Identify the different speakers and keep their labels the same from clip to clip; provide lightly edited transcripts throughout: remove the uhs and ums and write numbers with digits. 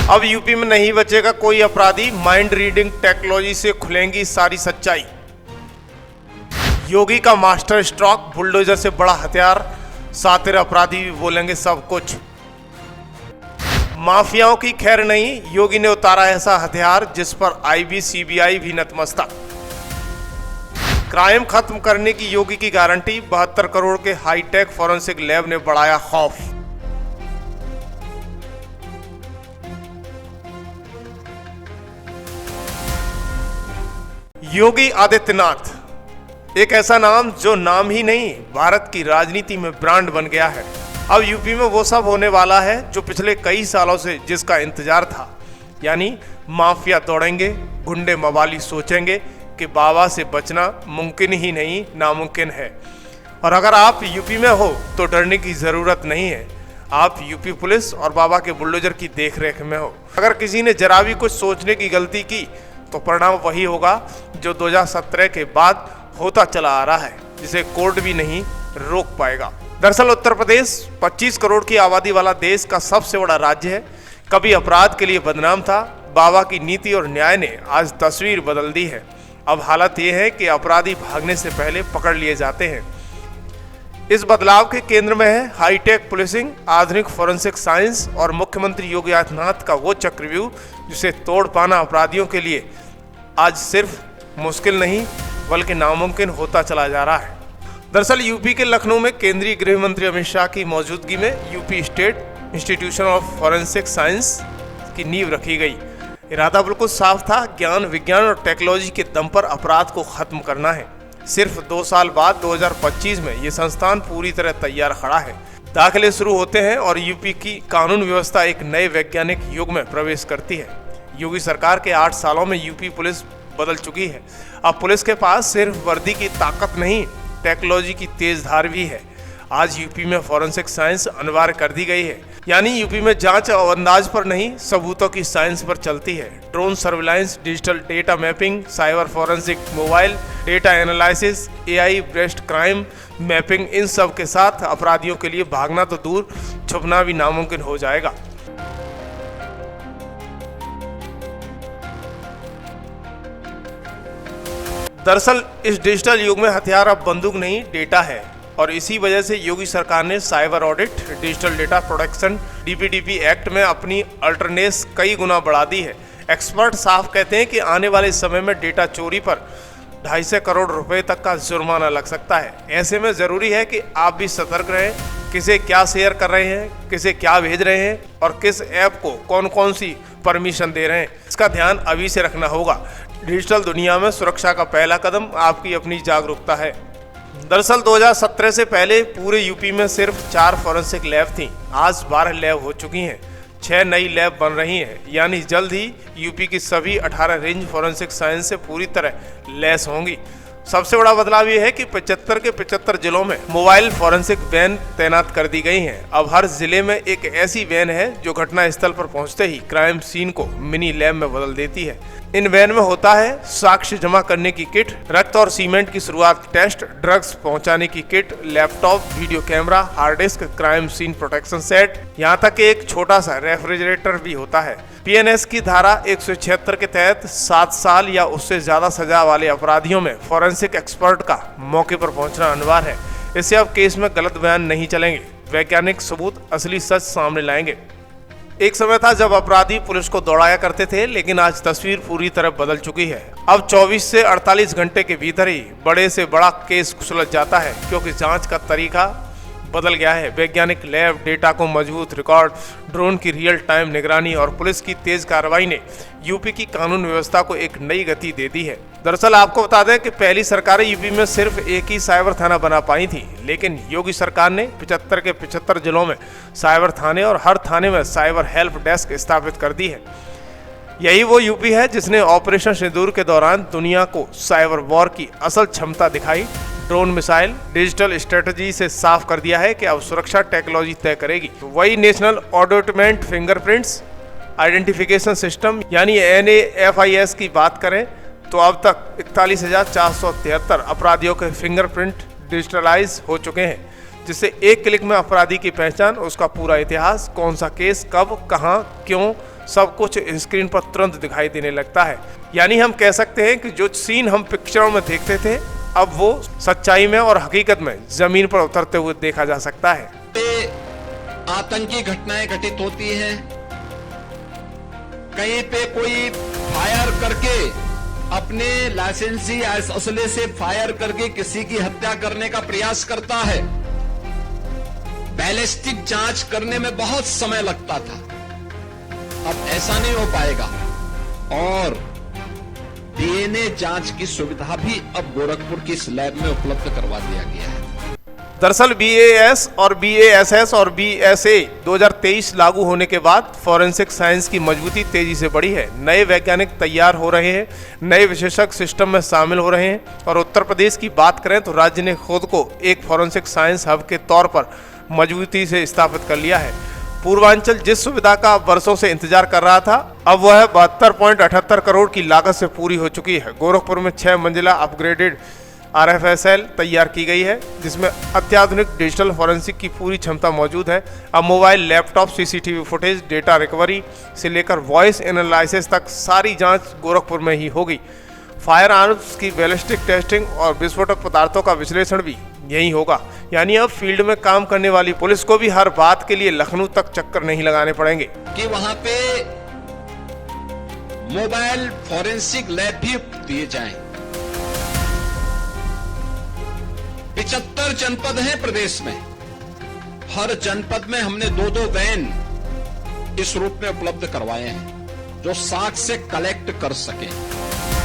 Speaker 1: अब यूपी में नहीं बचेगा कोई अपराधी, माइंड रीडिंग टेक्नोलॉजी से खुलेंगी सारी सच्चाई। योगी का मास्टर स्ट्रोक, बुलडोजर से बड़ा हथियार, सातिर अपराधी भी बोलेंगे सब कुछ। माफियाओं की खैर नहीं, योगी ने उतारा ऐसा हथियार जिस पर आईबी सीबीआई भी नतमस्तक। क्राइम खत्म करने की योगी की गारंटी, 72 करोड़ के हाईटेक फॉरेंसिक लैब ने बढ़ाया खौफ। योगी आदित्यनाथ, एक ऐसा नाम जो नाम ही नहीं, भारत की राजनीति में ब्रांड बन गया है। अब यूपी में वो सब होने वाला है जो पिछले कई सालों से जिसका इंतजार था, यानी माफिया दौड़ेंगे, गुंडे मवाली सोचेंगे कि बाबा से बचना मुमकिन ही नहीं, नामुमकिन है। और अगर आप यूपी में हो तो डरने की जरूरत नहीं है, आप यूपी पुलिस और बाबा के बुलडोजर की देखरेख में हो। अगर किसी ने जरा भी कुछ सोचने की गलती की तो परिणाम वही होगा जो 2017 के बाद होता चला आ रहा है, जिसे कोर्ट भी नहीं रोक पाएगा। दरअसल उत्तर प्रदेश 25 करोड़ की आबादी वाला देश का सबसे बड़ा राज्य है। कभी अपराध के लिए बदनाम था, बाबा की नीति और न्याय ने आज तस्वीर बदल दी है। अब हालत यह है कि अपराधी भागने से पहले पकड़ लिए जाते हैं। इस बदलाव के केंद्र में है हाईटेक पुलिसिंग, आधुनिक फोरेंसिक साइंस और मुख्यमंत्री योगी आदित्यनाथ का वो चक्रव्यूह जिसे तोड़ पाना अपराधियों के लिए आज सिर्फ मुश्किल नहीं बल्कि नामुमकिन होता चला जा रहा है। दरअसल यूपी के लखनऊ में केंद्रीय गृह मंत्री अमित शाह की मौजूदगी में UP state institution of forensic science की नींव रखी गई। इरादा बिल्कुल साफ था, ज्ञान, विज्ञान और टेक्नोलॉजी के दम पर अपराध को खत्म करना है। सिर्फ 2 साल बाद 2025 में ये संस्थान पूरी तरह तैयार खड़ा है। दाखिले शुरू होते हैं और यूपी की कानून व्यवस्था एक नए वैज्ञानिक युग में प्रवेश करती है। योगी सरकार के 8 सालों में यूपी पुलिस बदल चुकी है। अब पुलिस के पास सिर्फ वर्दी की ताकत नहीं, टेक्नोलॉजी की तेज धार भी है। आज यूपी में फोरेंसिक साइंस अनिवार्य कर दी गई है, यानी यूपी में जांच और अंदाज पर नहीं, सबूतों की साइंस पर चलती है। Drone surveillance, digital data mapping, cyber forensic, mobile data analysis, AI based crime mapping, इन सब के साथ अपराधियों के लिए भागना तो दूर, छुपना भी नामुमकिन हो जाएगा। दरअसल इस डिजिटल युग में हथियार अब बंदूक नहीं, डेटा है। और इसी वजह से योगी सरकार ने cyber audit, digital data protection, DPDP act में अपनी अल्टरनेस कई गुना बढ़ा दी है। एक्सपर्ट साफ कहते हैं कि आने वाले समय में डेटा चोरी पर 250 करोड़ रुपए तक का जुर्माना लग सकता है। ऐसे में जरूरी है कि आप भी सतर्क रहें, किसे क्या शेयर कर रहे हैं, किसे क्या भेज रहे हैं और किस ऐप को कौन कौन सी परमिशन दे रहे हैं, इसका ध्यान अभी से रखना होगा। डिजिटल दुनिया में सुरक्षा का पहला कदम आपकी अपनी जागरूकता है। दरअसल 2017 से पहले पूरे यूपी में सिर्फ 4 फोरेंसिक लैब थी, आज 12 लैब हो चुकी हैं, 6 नई लैब बन रही हैं, यानी जल्द ही यूपी की सभी 18 रेंज फोरेंसिक साइंस से पूरी तरह लैस होंगी। सबसे बड़ा बदलाव यह है कि 75 के 75 जिलों में मोबाइल फोरेंसिक वैन तैनात कर दी गई हैं। अब हर जिले में एक ऐसी वैन है जो घटना स्थल पर पहुंचते ही क्राइम सीन को मिनी लैब में बदल देती है। इन वैन में होता है साक्ष्य जमा करने की किट, रक्त और सीमेंट की शुरुआत टेस्ट, ड्रग्स पहुंचाने की kit, laptop, video camera, hard disk, crime scene protection set, यहाँ तक एक छोटा सा रेफ्रिजरेटर भी होता है। पीएनएस की धारा 176 के तहत 7 साल या उससे ज्यादा सजा वाले अपराधियों में फोरेंसिक एक्सपर्ट का मौके पर पहुंचना अनिवार्य है। इससे अब केस में गलत बयान नहीं चलेंगे, वैज्ञानिक सबूत असली सच सामने लाएंगे। एक समय था जब अपराधी पुलिस को दौड़ाया करते थे, लेकिन आज तस्वीर पूरी तरह बदल चुकी है। अब 24 से 48 घंटे के भीतर ही बड़े से बड़ा केस सुलझ जाता है, क्योंकि जांच का तरीका बदल गया है। वैज्ञानिक लैब, डेटा को मजबूत रिकॉर्ड, ड्रोन की रियल टाइम निगरानी और पुलिस की तेज कार्रवाई ने यूपी की कानून व्यवस्था को एक नई गति दे दी है। दरअसल आपको बता दें कि पहली सरकारें यूपी में सिर्फ एक ही साइबर थाना बना पाई थी, लेकिन योगी सरकार ने 75 के 75 जिलों में साइबर थाने और हर थाने में साइबर हेल्प डेस्क स्थापित कर दी है। यही वो यूपी है जिसने ऑपरेशन सिंदूर के दौरान दुनिया को साइबर वॉर की असल क्षमता दिखाई। ड्रोन मिसाइल, डिजिटल स्ट्रेटजी से साफ कर दिया है कि अब सुरक्षा टेक्नोलॉजी तय करेगी। वही national automated fingerprints identification system यानी NAFIS की बात करें तो अब तक 41,473 अपराधियों के फिंगरप्रिंट डिजिटलाइज हो चुके हैं, जिससे एक क्लिक में अपराधी की पहचान, उसका पूरा इतिहास, कौन सा केस, कब, कहां, क्यों, सब कुछ स्क्रीन पर तुरंत दिखाई देने लगता है। यानी हम कह सकते हैं कि जो सीन हम पिक्चरों में देखते थे, अब वो सच्चाई में और हकीकत में जमीन पर उतरते हुए देखा जा सकता है।
Speaker 2: आतंकी घटनाएं घटित होती हैं, कहीं पे कोई फायर करके अपने लाइसेंसी असले से फायर करके किसी की हत्या करने का प्रयास करता है। बैलिस्टिक जांच करने में बहुत समय लगता था, अब ऐसा नहीं हो पाएगा। और डीएनए जांच की सुविधा भी अब गोरखपुर की इस लैब में उपलब्ध करवा दिया गया है।
Speaker 1: दरअसल BAS और BASS और BSA 2023 लागू होने के बाद फॉरेंसिक साइंस की मजबूती तेजी से बढ़ी है। नए वैज्ञानिक तैयार हो रहे हैं, नए विशेषज्ञ सिस्टम में शामिल हो रहे हैं। और उत्तर प्रदेश की बात करें तो राज्य ने खुद को एक फॉरेंसिक साइंस हब के तौर पर मजबूती से स्थापित कर लिया है। पूर्वांचल जिस सुविधा का वर्षों से इंतजार कर रहा था, अब वह 72.78 करोड़ की लागत से पूरी हो चुकी है। गोरखपुर में 6 मंजिला अपग्रेडेड RFSL तैयार की गई है, जिसमें अत्याधुनिक डिजिटल फॉरेंसिक की पूरी क्षमता मौजूद है। अब mobile, laptop, CCTV footage, data recovery से लेकर वॉइस एनालिसिस तक सारी जांच गोरखपुर में ही होगी। फायर आर्म्स की बैलिस्टिक टेस्टिंग और विस्फोटक पदार्थों का विश्लेषण भी यही होगा। यानी अब फील्ड में काम करने वाली पुलिस को भी हर बात के लिए लखनऊ तक चक्कर नहीं लगाने पड़ेंगे
Speaker 2: कि वहां पे मोबाइल फॉरेंसिक लैब भी दिए जाएं। 75 जनपद हैं प्रदेश में, हर जनपद में हमने 2-2 वैन इस रूप में उपलब्ध करवाए हैं जो साक्ष्य से कलेक्ट कर सके।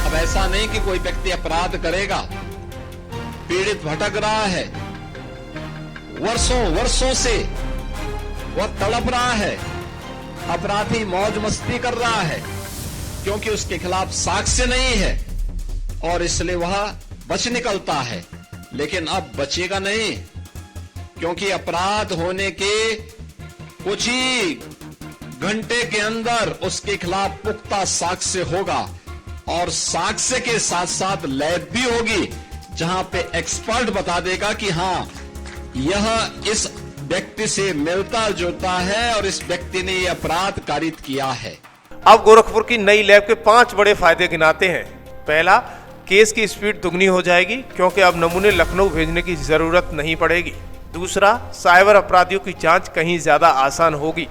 Speaker 2: अब ऐसा नहीं कि कोई व्यक्ति अपराध करेगा, पीड़ित भटक रहा है, वर्षों से वह तड़प रहा है, अपराधी मौज मस्ती कर रहा है क्योंकि उसके खिलाफ साक्ष्य नहीं है और इसलिए वह बच निकलता है। लेकिन अब बचेगा नहीं, क्योंकि अपराध होने के कुछ ही घंटे के अंदर उसके खिलाफ पुख्ता साक्ष्य होगा और साक्ष्य के साथ साथ लैब भी होगी जहां पे एक्सपर्ट बता देगा कि हां यह इस व्यक्ति से मिलता जुलता है और इस व्यक्ति ने यह अपराध कारित किया है।
Speaker 1: अब गोरखपुर की नई लैब के 5 बड़े फायदे गिनाते हैं। पहला, केस की स्पीड दुगनी हो जाएगी क्योंकि अब नमूने लखनऊ भेजने की जरूरत नहीं पड़ेगी। दूसरा, साइबर अपराधियों की जांच कहीं ज्यादा आसान होगी,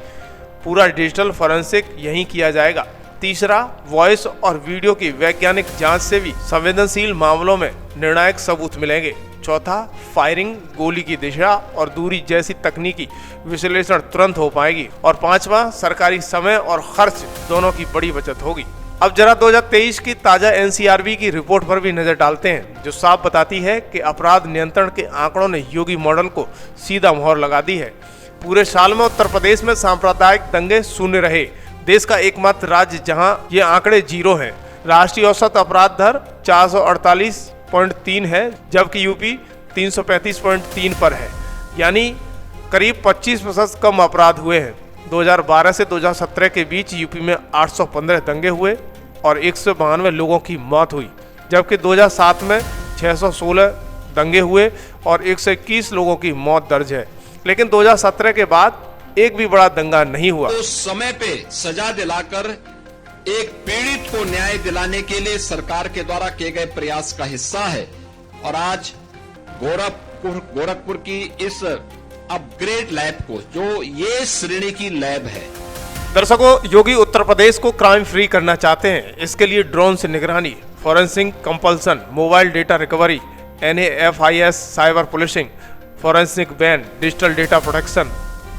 Speaker 1: पूरा डिजिटल फॉरेंसिक यहीं किया जाएगा। तीसरा, वॉइस और वीडियो की वैज्ञानिक जांच से भी संवेदनशील मामलों में निर्णायक सबूत मिलेंगे। चौथा, फायरिंग, गोली की दिशा और दूरी जैसी तकनीकी विश्लेषण तुरंत हो पाएगी। और पांचवा, सरकारी समय और खर्च दोनों की बड़ी बचत होगी। अब जरा 2023 की ताजा NCRB की रिपोर्ट पर भी नजर डालते हैं, जो साफ बताती है कि अपराध नियंत्रण के आंकड़ों ने योगी मॉडल को सीधा मोहर लगा दी है। पूरे साल में उत्तर प्रदेश में सांप्रदायिक दंगे शून्य रहे, देश का एकमात्र राज्य जहां ये आंकड़े 0 हैं। राष्ट्रीय औसत अपराध दर 448.3 है, जबकि यूपी 335.3 पर है, यानी करीब 25% कम अपराध हुए हैं। 2012 से 2017 के बीच यूपी में 815 दंगे हुए और 192 लोगों की मौत हुई, जबकि 2007 में 616 दंगे हुए और 121 लोगों की मौत दर्ज है। लेकिन 2017 के बाद एक भी बड़ा दंगा नहीं हुआ।
Speaker 2: तो समय पे सजा दिलाकर एक पीड़ित को न्याय दिलाने के लिए सरकार के द्वारा किए गए प्रयास का हिस्सा है। और आज गोरखपुर की इस अपग्रेड लैब को, जो ये श्रेणी की लैब है।
Speaker 1: दर्शकों, योगी उत्तर प्रदेश को क्राइम फ्री करना चाहते हैं। इसके लिए ड्रोन से निगरानी, forensic compulsion, mobile data recovery, NAFIS cyber policing, forensic ban, digital data protection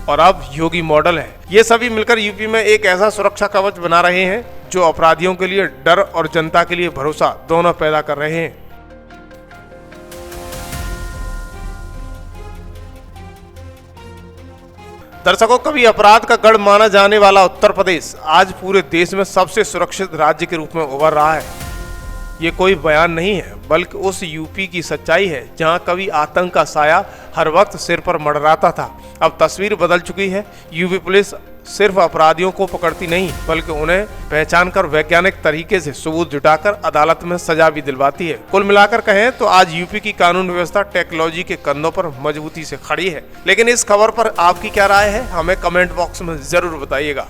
Speaker 1: और अब योगी मॉडल है। ये सभी मिलकर यूपी में एक ऐसा सुरक्षा कवच बना रहे हैं जो अपराधियों के लिए डर और जनता के लिए भरोसा दोनों पैदा कर रहे हैं। दर्शकों, कभी अपराध का गढ़ माना जाने वाला उत्तर प्रदेश आज पूरे देश में सबसे सुरक्षित राज्य के रूप में उभर रहा है। ये कोई बयान नहीं है, बल्कि उस यूपी की सच्चाई है जहां कभी आतंक का साया हर वक्त सिर पर मंडराता था। अब तस्वीर बदल चुकी है। यूपी पुलिस सिर्फ अपराधियों को पकड़ती नहीं बल्कि उन्हें पहचान कर वैज्ञानिक तरीके से सबूत जुटाकर अदालत में सजा भी दिलवाती है। कुल मिलाकर कहें तो आज यूपी की कानून व्यवस्था टेक्नोलॉजी के कंधों पर मजबूती से खड़ी है। लेकिन इस खबर पर आपकी क्या राय है, हमें कमेंट बॉक्स में जरूर बताइएगा।